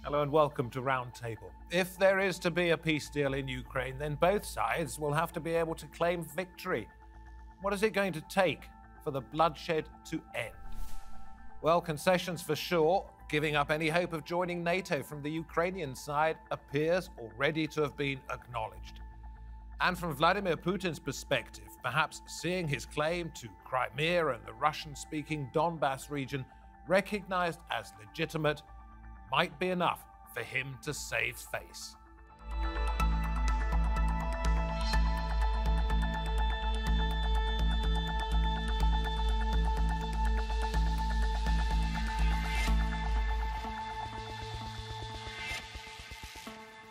Hello and welcome to Roundtable. If there is to be a peace deal in Ukraine, then both sides will have to be able to claim victory. What is it going to take for the bloodshed to end? Well, concessions for sure. Giving up any hope of joining NATO from the Ukrainian side appears already to have been acknowledged. And from Vladimir Putin's perspective, perhaps seeing his claim to Crimea and the Russian-speaking Donbass region recognized as legitimate might be enough for him to save face.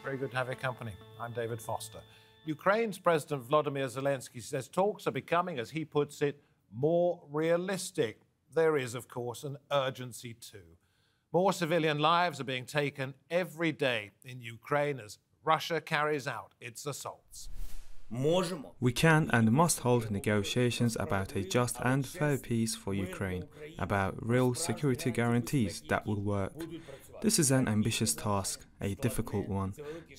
Very good to have your company. I'm David Foster. Ukraine's President Volodymyr Zelensky says talks are becoming, as he puts it, more realistic. There is, of course, an urgency too. More civilian lives are being taken every day in Ukraine as Russia carries out its assaults. We can and must hold negotiations about a just and fair peace for Ukraine, about real security guarantees that will work. This is an ambitious task, a difficult one.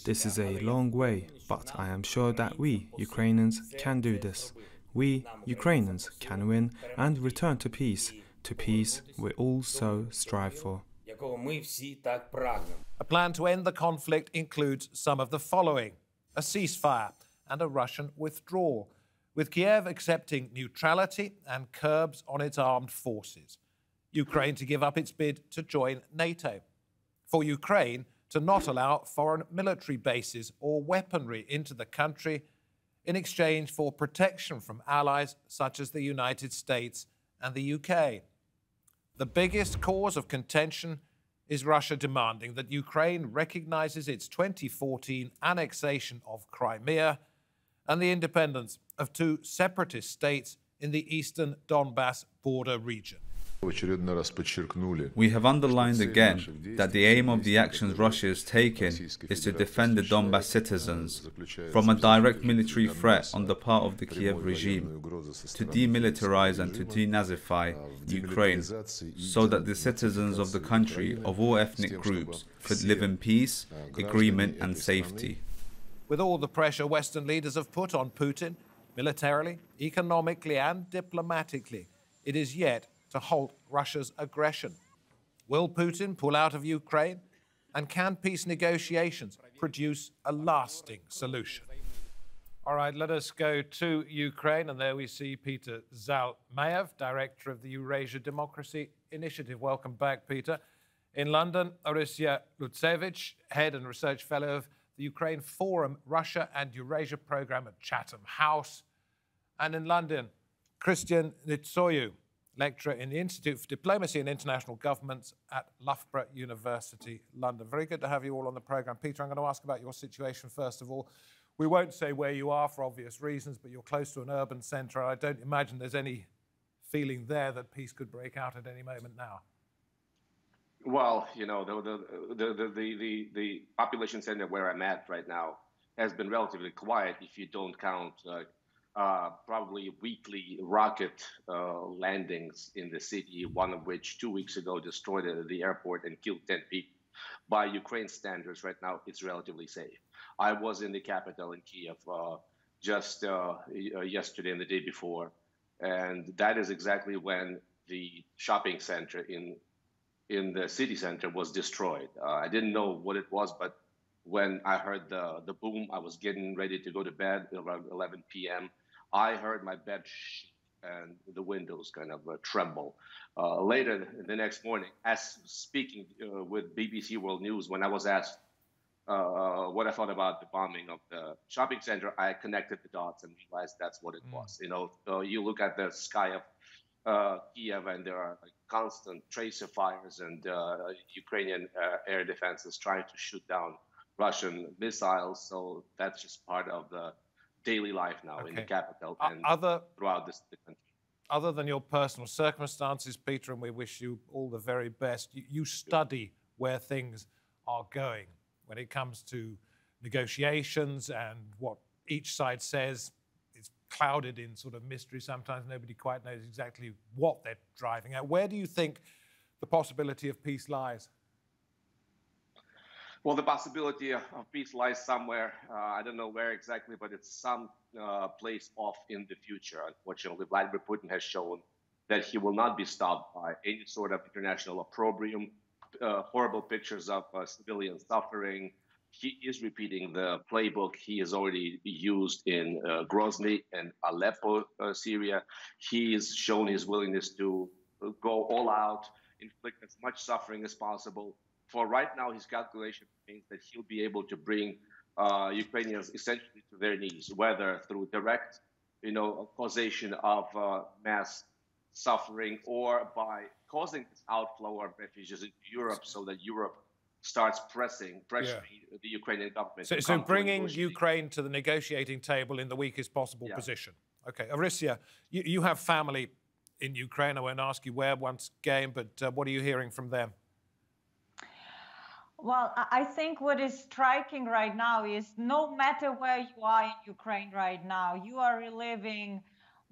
This is a long way, but I am sure that we, Ukrainians, can do this. We, Ukrainians, can win and return to peace we all so strive for. A plan to end the conflict includes some of the following: a ceasefire and a Russian withdrawal, with Kiev accepting neutrality and curbs on its armed forces. Ukraine to give up its bid to join NATO. For Ukraine to not allow foreign military bases or weaponry into the country in exchange for protection from allies such as the United States and the UK. The biggest cause of contention is Russia demanding that Ukraine recognizes its 2014 annexation of Crimea and the independence of two separatist states in the eastern Donbass border region. We have underlined again that the aim of the actions Russia is taking is to defend the Donbass citizens from a direct military threat on the part of the Kiev regime, to demilitarize and to denazify Ukraine, so that the citizens of the country of all ethnic groups could live in peace, agreement and safety. With all the pressure Western leaders have put on Putin, militarily, economically and diplomatically, it is yet to halt Russia's aggression. Will Putin pull out of Ukraine? And can peace negotiations produce a lasting solution? All right, let us go to Ukraine, and there we see Peter Zalmayev, Director of the Eurasia Democracy Initiative. Welcome back, Peter. In London, Orysia Lutsevich, Head and Research Fellow of the Ukraine Forum Russia and Eurasia Programme at Chatham House. And in London, Christian Nitsoyu, Lecturer in the Institute for Diplomacy and International Governments at Loughborough University, London. Very good to have you all on the programme. Peter, I'm going to ask about your situation first of all. We won't say where you are for obvious reasons, but you're close to an urban centre. I don't imagine there's any feeling there that peace could break out at any moment now. Well, you know, the population center where I'm at right now has been relatively quiet if you don't count probably weekly rocket landings in the city, one of which 2 weeks ago destroyed the airport and killed 10 people. By Ukraine standards, right now, it's relatively safe. I was in the capital in Kiev just yesterday and the day before, and that is exactly when the shopping center in the city center was destroyed. I didn't know what it was, but when I heard the boom, I was getting ready to go to bed around 11 p.m. I heard my bed shake and the windows kind of tremble. Later, the next morning, as speaking with BBC World News, when I was asked what I thought about the bombing of the shopping center, I connected the dots and realized that's what it was. You know, you look at the sky of Kiev, and there are constant tracer fires, and Ukrainian air defenses trying to shoot down Russian missiles. So that's just part of the daily life now in the capital and throughout the country. Other than your personal circumstances, Peter, and we wish you all the very best, you study where things are going when it comes to negotiations, and what each side says is clouded in sort of mystery. Sometimes nobody quite knows exactly what they're driving at. Where do you think the possibility of peace lies? Well, the possibility of peace lies somewhere. I don't know where exactly, but it's some place off in the future. Unfortunately, Vladimir Putin has shown that he will not be stopped by any sort of international opprobrium, horrible pictures of civilian suffering. He is repeating the playbook he has already used in Grozny and Aleppo, Syria. He has shown his willingness to go all out, inflict as much suffering as possible. For right now, his calculation means that he'll be able to bring Ukrainians essentially to their knees, whether through direct, causation of mass suffering or by causing this outflow of refugees into Europe, so that Europe starts pressuring the Ukrainian government. So bringing Ukraine to the negotiating table in the weakest possible position. Okay, Arissia, you have family in Ukraine. I won't ask you where once again, but what are you hearing from them? Well, I think what is striking right now is no matter where you are in Ukraine right now, you are reliving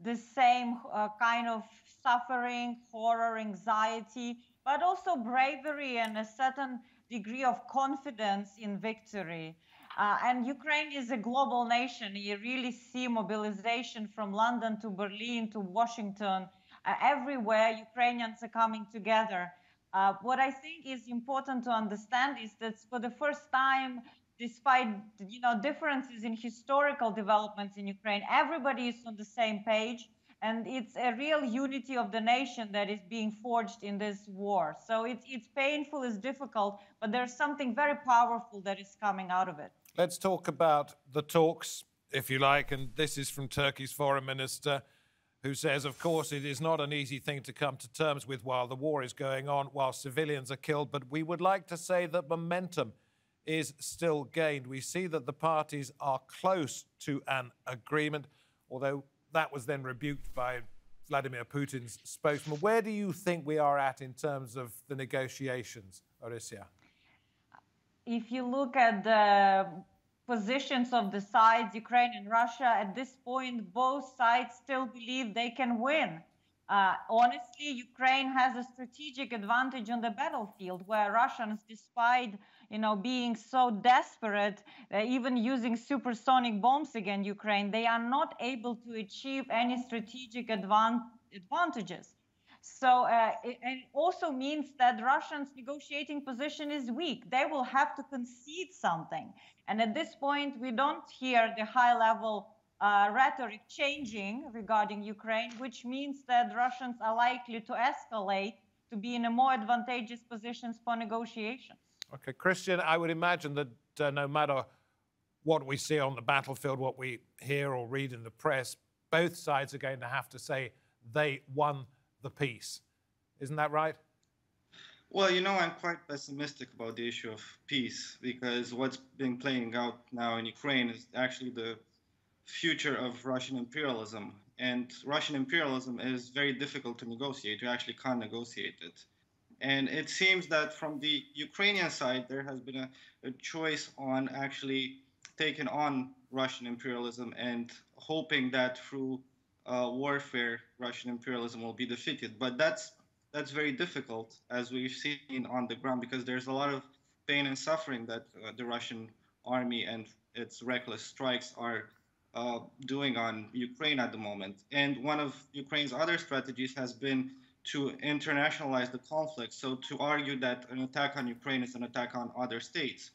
the same kind of suffering, horror, anxiety, but also bravery and a certain degree of confidence in victory. And Ukraine is a global nation. You really see mobilization from London to Berlin to Washington. Everywhere, Ukrainians are coming together. What I think is important to understand is that for the first time, despite differences in historical developments in Ukraine, everybody is on the same page, and it's a real unity of the nation that is being forged in this war. So it's painful, it's difficult, but there's something very powerful that is coming out of it. Let's talk about the talks, if you like, and this is from Turkey's foreign minister, who says, of course, it is not an easy thing to come to terms with while the war is going on, while civilians are killed, but we would like to say that momentum is still gained. We see that the parties are close to an agreement, although that was then rebuked by Vladimir Putin's spokesman. Where do you think we are at in terms of the negotiations, Arissia? If you look at the positions of the sides, Ukraine and Russia, at this point, both sides still believe they can win. Honestly, Ukraine has a strategic advantage on the battlefield, where Russians, despite being so desperate, even using supersonic bombs against Ukraine, they are not able to achieve any strategic advantages. So it also means that Russians' negotiating position is weak. They will have to concede something. And at this point, we don't hear the high-level rhetoric changing regarding Ukraine, which means that Russians are likely to escalate to be in a more advantageous positions for negotiations. Okay, Christian, I would imagine that no matter what we see on the battlefield, what we hear or read in the press, both sides are going to have to say they won the peace. Isn't that right? Well, I'm quite pessimistic about the issue of peace, because what's been playing out now in Ukraine is actually the future of Russian imperialism. And Russian imperialism is very difficult to negotiate. You actually can't negotiate it. And it seems that from the Ukrainian side, there has been a choice on actually taking on Russian imperialism and hoping that through warfare, Russian imperialism will be defeated. But that's very difficult, as we've seen on the ground, because there's a lot of pain and suffering that the Russian army and its reckless strikes are doing on Ukraine at the moment. And one of Ukraine's other strategies has been to internationalize the conflict, so to argue that an attack on Ukraine is an attack on other states.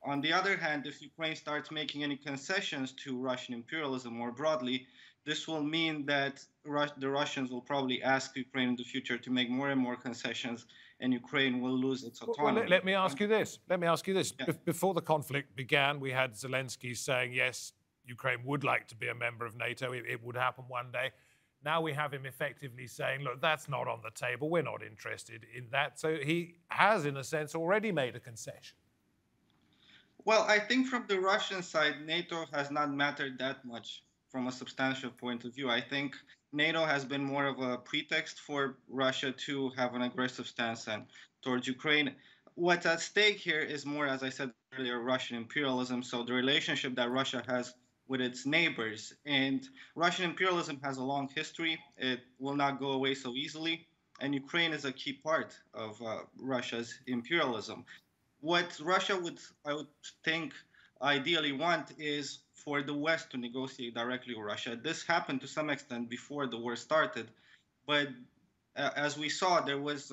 On the other hand, if Ukraine starts making any concessions to Russian imperialism more broadly, this will mean that the Russians will probably ask Ukraine in the future to make more and more concessions, and Ukraine will lose its autonomy. Well, let me ask you this. Yeah. Before the conflict began, we had Zelensky saying, yes, Ukraine would like to be a member of NATO. It would happen one day. Now we have him effectively saying, look, that's not on the table. We're not interested in that. So he has, in a sense, already made a concession. Well, I think from the Russian side, NATO has not mattered that much from a substantial point of view. I think NATO has been more of a pretext for Russia to have an aggressive stance towards Ukraine. What's at stake here is more, as I said earlier, Russian imperialism. So the relationship that Russia has with its neighbors. And Russian imperialism has a long history. It will not go away so easily. And Ukraine is a key part of Russia's imperialism. what Russia would, I would think, ideally want is for the West to negotiate directly with Russia. This happened to some extent before the war started, but as we saw, there was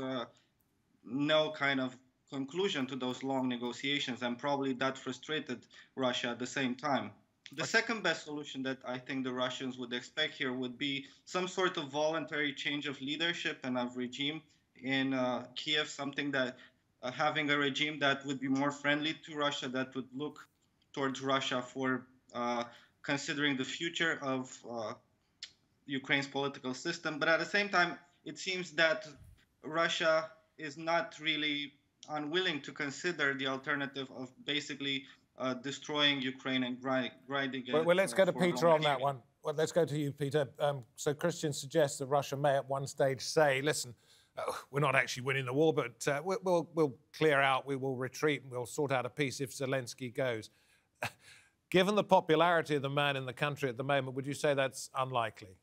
no kind of conclusion to those long negotiations, and probably that frustrated Russia at the same time. The second best solution that I think the Russians would expect here would be some sort of voluntary change of leadership and of regime in Kiev, something that having a regime that would be more friendly to Russia, that would look towards Russia for considering the future of Ukraine's political system. But at the same time, it seems that Russia is not really unwilling to consider the alternative of basically destroying Ukraine and grinding it. Well, let's go to Peter on that one. Well, let's go to you, Peter. So Christian suggests that Russia may at one stage say, listen, we're not actually winning the war, but we'll clear out, we will retreat, and we'll sort out a peace if Zelensky goes. Given the popularity of the man in the country at the moment, would you say that's unlikely?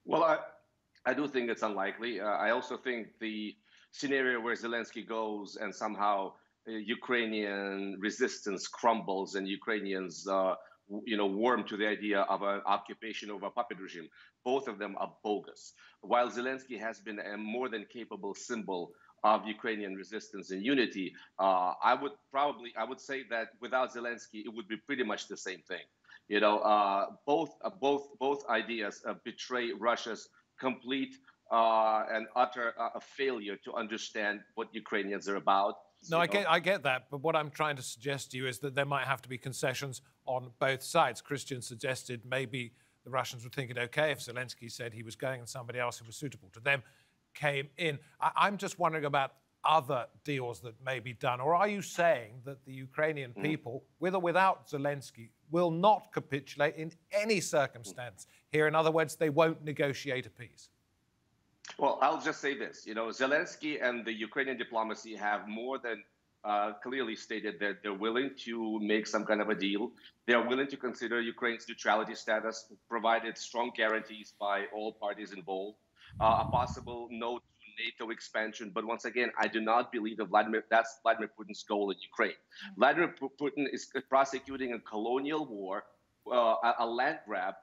Well, I do think it's unlikely. I also think the scenario where Zelensky goes and somehow Ukrainian resistance crumbles and Ukrainians, warm to the idea of an occupation of a puppet regime, both of them are bogus. While Zelensky has been a more than capable symbol of Ukrainian resistance and unity, I would say that without Zelensky, it would be pretty much the same thing. Both ideas betray Russia's complete and utter failure to understand what Ukrainians are about. No, I get that, but what I'm trying to suggest to you is that there might have to be concessions on both sides. Christian suggested maybe the Russians would think it okay if Zelensky said he was going and somebody else who was suitable to them came in. I'm just wondering about other deals that may be done, or are you saying that the Ukrainian people, with or without Zelensky, will not capitulate in any circumstance here? In other words, they won't negotiate a peace. Well, I'll just say this. Zelensky and the Ukrainian diplomacy have more than clearly stated that they're willing to make some kind of a deal. They are willing to consider Ukraine's neutrality status, provided strong guarantees by all parties involved, a possible no to NATO expansion. But once again, I do not believe that that's Vladimir Putin's goal in Ukraine. Vladimir Putin is prosecuting a colonial war, a land grab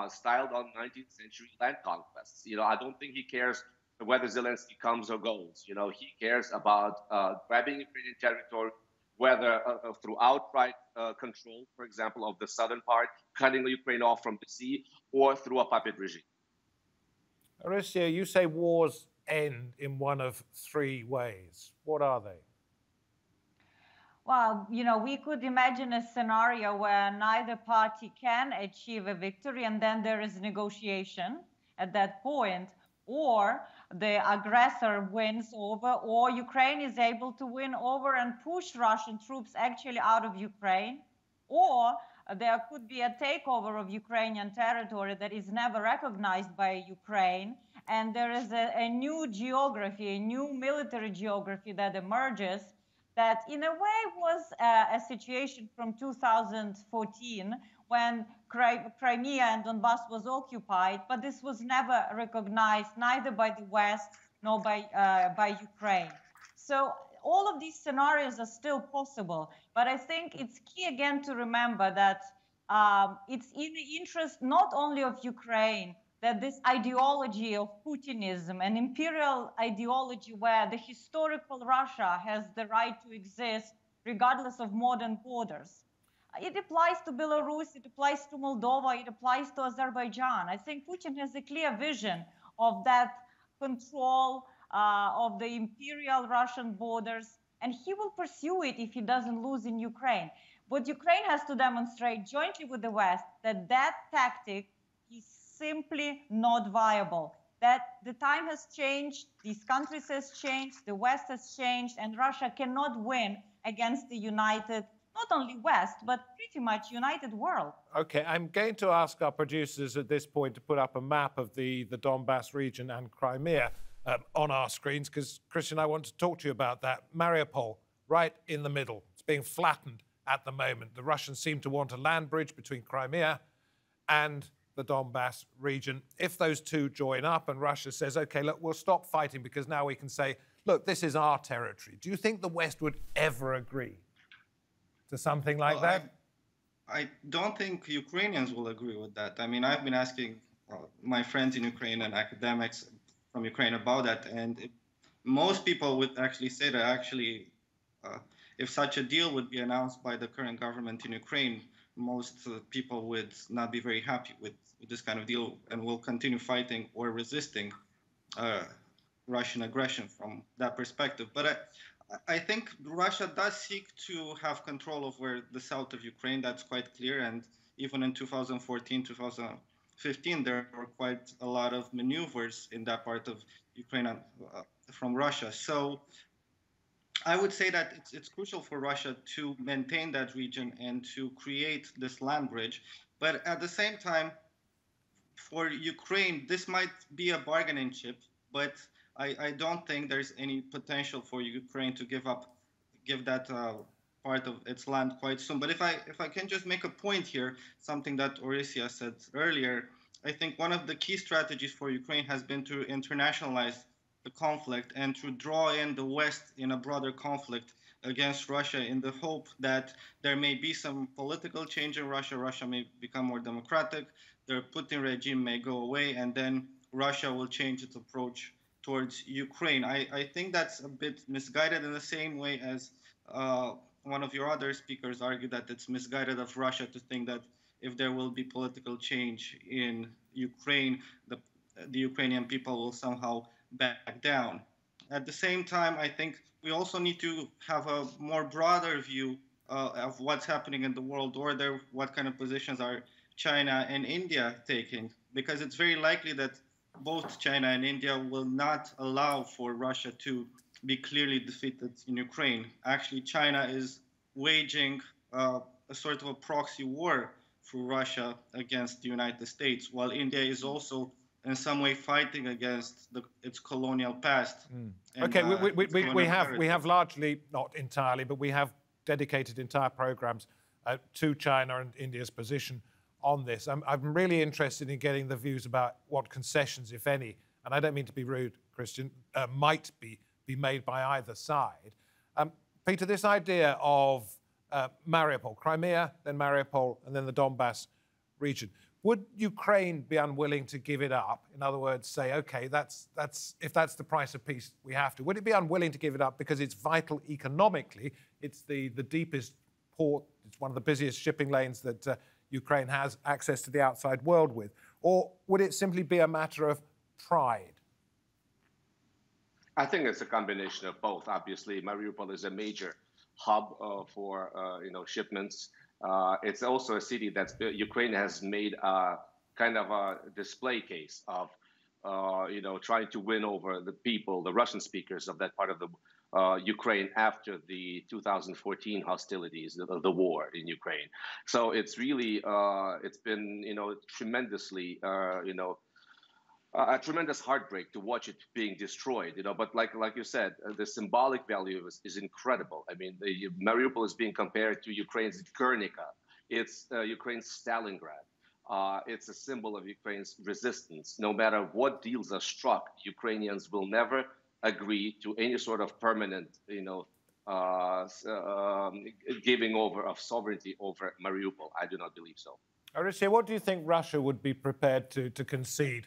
styled on 19th century land conquests. I don't think he cares whether Zelensky comes or goes. He cares about grabbing Ukrainian territory, whether through outright control, for example, of the southern part, cutting Ukraine off from the sea, or through a puppet regime. Aristia, you say wars end in one of three ways. What are they? Well, we could imagine a scenario where neither party can achieve a victory, and then there is negotiation at that point, or the aggressor wins over, or Ukraine is able to win over and push Russian troops actually out of Ukraine, or there could be a takeover of Ukrainian territory that is never recognized by Ukraine, and there is a new geography, a new military geography that emerges that in a way was a situation from 2014 when Crimea and Donbass was occupied, but this was never recognized neither by the West nor by Ukraine. So all of these scenarios are still possible, but I think it's key again to remember that it's in the interest not only of Ukraine, that this ideology of Putinism, an imperial ideology where the historical Russia has the right to exist regardless of modern borders. It applies to Belarus, it applies to Moldova, it applies to Azerbaijan. I think Putin has a clear vision of that control of the imperial Russian borders, and he will pursue it if he doesn't lose in Ukraine. But Ukraine has to demonstrate jointly with the West that that tactic is simply not viable, that the time has changed, these countries has changed, the West has changed, and Russia cannot win against the united, not only West, but pretty much united world. Okay, I'm going to ask our producers at this point to put up a map of the Donbass region and Crimea on our screens, because, Christian, I want to talk to you about that. Mariupol, right in the middle. It's being flattened at the moment. The Russians seem to want a land bridge between Crimea and the Donbass region. If those two join up and Russia says, okay, look, we'll stop fighting because now we can say, look, this is our territory. Do you think the West would ever agree to something like that? I don't think Ukrainians will agree with that. I mean, I've been asking my friends in Ukraine and academics from Ukraine about that, and most people would actually say that if such a deal would be announced by the current government in Ukraine, most people would not be very happy with this kind of deal and will continue fighting or resisting Russian aggression from that perspective. But I think Russia does seek to have control over the south of Ukraine. That's quite clear. And even in 2014, 2015, there were quite a lot of maneuvers in that part of Ukraine from Russia. So I would say that it's crucial for Russia to maintain that region and to create this land bridge. But at the same time, for Ukraine, this might be a bargaining chip, but I don't think there's any potential for Ukraine to give that part of its land quite soon. But if I can just make a point here, something that Orysia said earlier, I think one of the key strategies for Ukraine has been to internationalize the conflict and to draw in the West in a broader conflict against Russia in the hope that there may be some political change in Russia. Russia may become more democratic. The Putin regime may go away, and then Russia will change its approach towards Ukraine. I think that's a bit misguided in the same way as one of your other speakers argued that it's misguided of Russia to think that if there will be political change in Ukraine, the Ukrainian people will somehow back down. At the same time, I think we also need to have a more broader view of what's happening in the world order, what kind of positions are China and India taking, because it's very likely that both China and India will not allow for Russia to be clearly defeated in Ukraine. Actually, China is waging a sort of a proxy war for Russia against the United States, while India is also in some way fighting against its colonial past. And, okay, we have largely, not entirely, but we have dedicated entire programs to China and India's position on this. I'm really interested in getting the views about what concessions, if any, and I don't mean to be rude, Christian, might be made by either side. Peter, this idea of Mariupol, Crimea, then Mariupol, and then the Donbass region, would Ukraine be unwilling to give it up? In other words, say, okay, if that's the price of peace, we have to. Would it be unwilling to give it up because it's vital economically? It's the deepest port, it's one of the busiest shipping lanes that Ukraine has access to the outside world with? Or would it simply be a matter of pride? I think it's a combination of both. Obviously, Mariupol is a major hub for shipments. It's also a city that Ukraine has made a kind of a display case of, trying to win over the people, the Russian speakers of that part of the Ukraine after the 2014 hostilities, the war in Ukraine. So it's really, it's been, tremendously, a tremendous heartbreak to watch it being destroyed, but like you said, the symbolic value is incredible. I mean, Mariupol is being compared to Ukraine's Guernica. It's Ukraine's Stalingrad. It's a symbol of Ukraine's resistance. No matter what deals are struck, Ukrainians will never agree to any sort of permanent, giving over of sovereignty over Mariupol. I do not believe so. Orysia, what do you think Russia would be prepared to concede?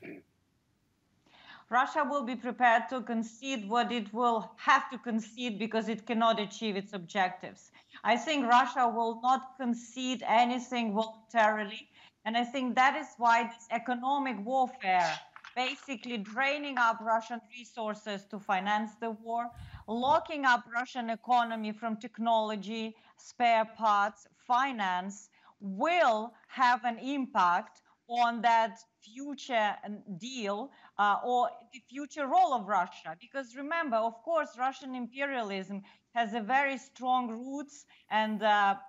Russia will be prepared to concede what it will have to concede because it cannot achieve its objectives. I think Russia will not concede anything voluntarily. And I think that is why this economic warfare, basically draining up Russian resources to finance the war, locking up Russian economy from technology, spare parts, finance, will have an impact on that future deal or the future role of Russia. Because remember, of course, Russian imperialism has a very strong roots, and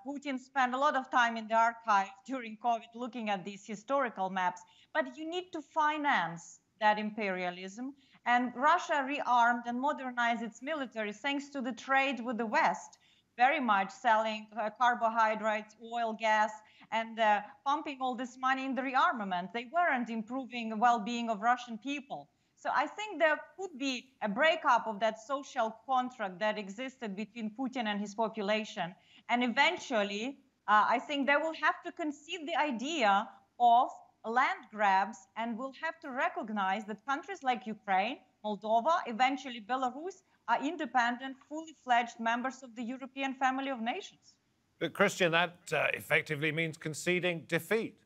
Putin spent a lot of time in the archive during COVID looking at these historical maps. But you need to finance that imperialism, and Russia rearmed and modernized its military thanks to the trade with the West, very much selling carbohydrates, oil, gas, and pumping all this money in the rearmament. They weren't improving the well-being of Russian people. So I think there could be a breakup of that social contract that existed between Putin and his population. And eventually, I think they will have to concede the idea of land grabs and will have to recognize that countries like Ukraine, Moldova, eventually Belarus, are independent, fully fledged members of the European family of nations. But Christian, that effectively means conceding defeat.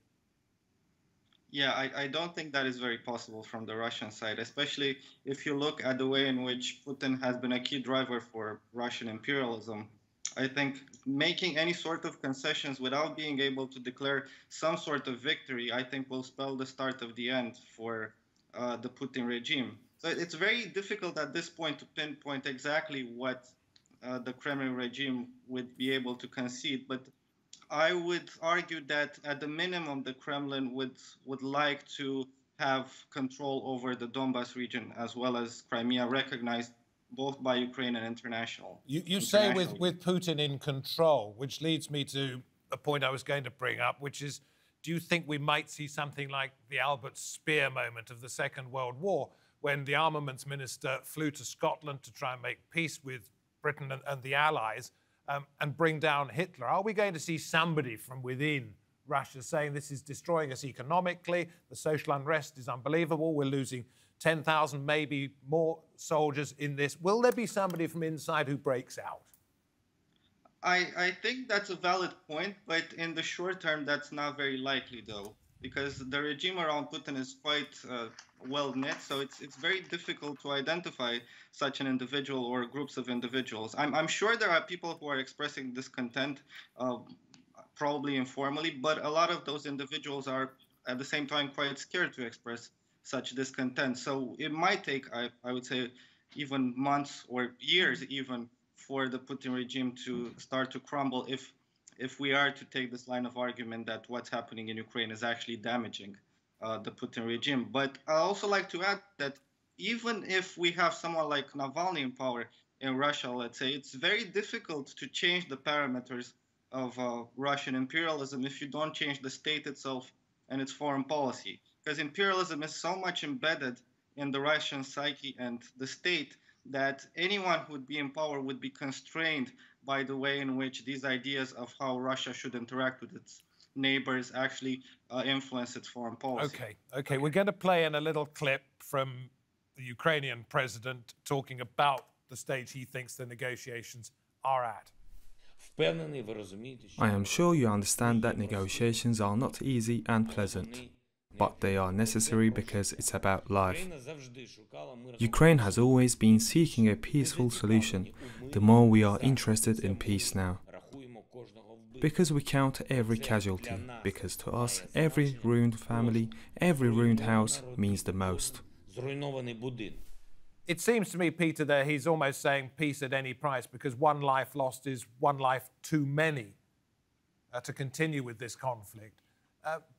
Yeah, I don't think that is very possible from the Russian side, especially if you look at the way in which Putin has been a key driver for Russian imperialism. I think making any sort of concessions without being able to declare some sort of victory, I think will spell the start of the end for the Putin regime. So it's very difficult at this point to pinpoint exactly what the Kremlin regime would be able to concede, but I would argue that at the minimum, the Kremlin would like to have control over the Donbas region as well as Crimea, recognized both by Ukraine and international. You say with Putin in control, which leads me to a point I was going to bring up, which is, do you think we might see something like the Albert Speer moment of the Second World War, when the armaments minister flew to Scotland to try and make peace with Britain and the Allies, and bring down Hitler? Are we going to see somebody from within Russia saying this is destroying us economically, the social unrest is unbelievable, we're losing 10,000, maybe more soldiers in this? Will there be somebody from inside who breaks out? I think that's a valid point, but in the short term, that's not very likely, though, because the regime around Putin is quite well knit, so it's very difficult to identify such an individual or groups of individuals. I'm sure there are people who are expressing discontent, probably informally, but a lot of those individuals are at the same time quite scared to express such discontent. So it might take, I would say, even months or years even for the Putin regime to start to crumble if we are to take this line of argument that what's happening in Ukraine is actually damaging the Putin regime. But I also like to add that even if we have someone like Navalny in power in Russia, let's say, it's very difficult to change the parameters of Russian imperialism if you don't change the state itself and its foreign policy. Because imperialism is so much embedded in the Russian psyche and the state that anyone who would be in power would be constrained by the way in which these ideas of how Russia should interact with its neighbors actually influence its foreign policy. Okay. We're going to play in a little clip from the Ukrainian president talking about the stage he thinks the negotiations are at. I am sure you understand that negotiations are not easy and pleasant, but they are necessary because it's about life. Ukraine has always been seeking a peaceful solution. The more we are interested in peace now. Because we count every casualty, because to us, every ruined family, every ruined house means the most. It seems to me, Peter, that he's almost saying peace at any price, because one life lost is one life too many to continue with this conflict.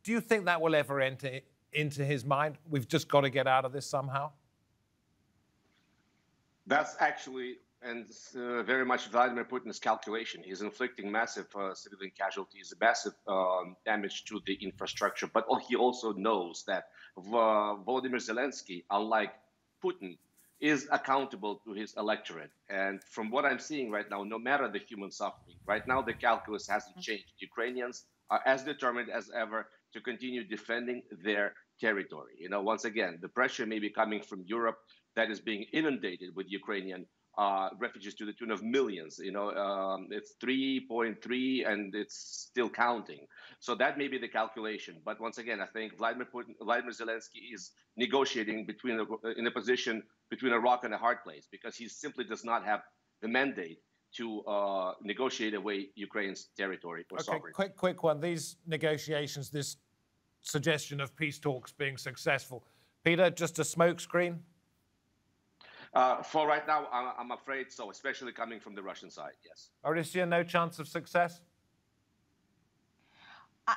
Do you think that will ever enter into his mind? We've just got to get out of this somehow? That's actually very much Vladimir Putin's calculation. He's inflicting massive civilian casualties, massive damage to the infrastructure. But he also knows that Volodymyr Zelensky, unlike Putin, is accountable to his electorate. And from what I'm seeing right now, no matter the human suffering, right now the calculus hasn't changed. Ukrainians are as determined as ever to continue defending their territory. Once again, the pressure may be coming from Europe that is being inundated with Ukrainian refugees to the tune of millions. It's 3.3 and it's still counting. So that may be the calculation. But once again, I think Vladimir Zelensky is negotiating in a position between a rock and a hard place, because he simply does not have the mandate to negotiate away Ukraine's territory or sovereignty. Quick one. These negotiations, this suggestion of peace talks being successful, Peter, just a smokescreen? For right now, I'm afraid so, especially coming from the Russian side, yes. Mauricio, no chance of success?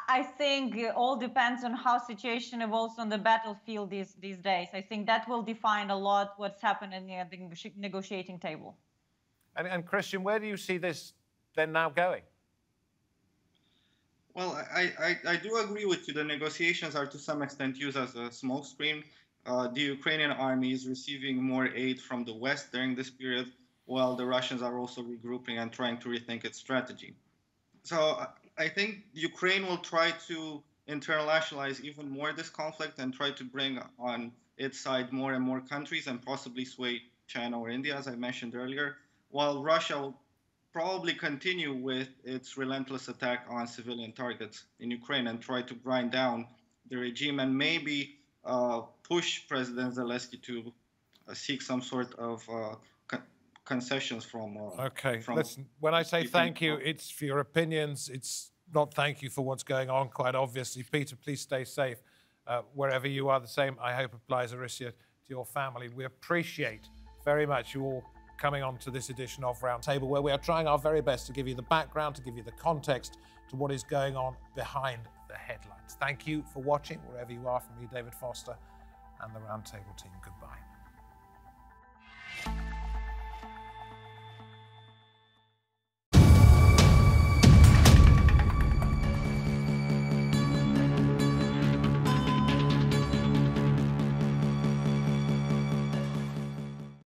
I think it all depends on how situation evolves on the battlefield these days. I think that will define a lot what's happening at the negotiating table. And Christian, where do you see this then now going? Well, I do agree with you. The negotiations are to some extent used as a smokescreen. The Ukrainian army is receiving more aid from the West during this period, while the Russians are also regrouping and trying to rethink its strategy. So I think Ukraine will try to internationalize even more this conflict and try to bring on its side more and more countries and possibly sway China or India, as I mentioned earlier, while Russia will probably continue with its relentless attack on civilian targets in Ukraine and try to grind down the regime and maybe push President Zelensky to seek some sort of concessions from. Okay, listen, when I say thank you, it's for your opinions. It's not thank you for what's going on, quite obviously. Peter, please stay safe wherever you are. The same, I hope, applies, Arisia, to your family. We appreciate very much you all coming on to this edition of Roundtable, where we are trying our very best to give you the background, to give you the context to what is going on behind the headlines. Thank you for watching, wherever you are. From me, David Foster, and the Roundtable team, goodbye.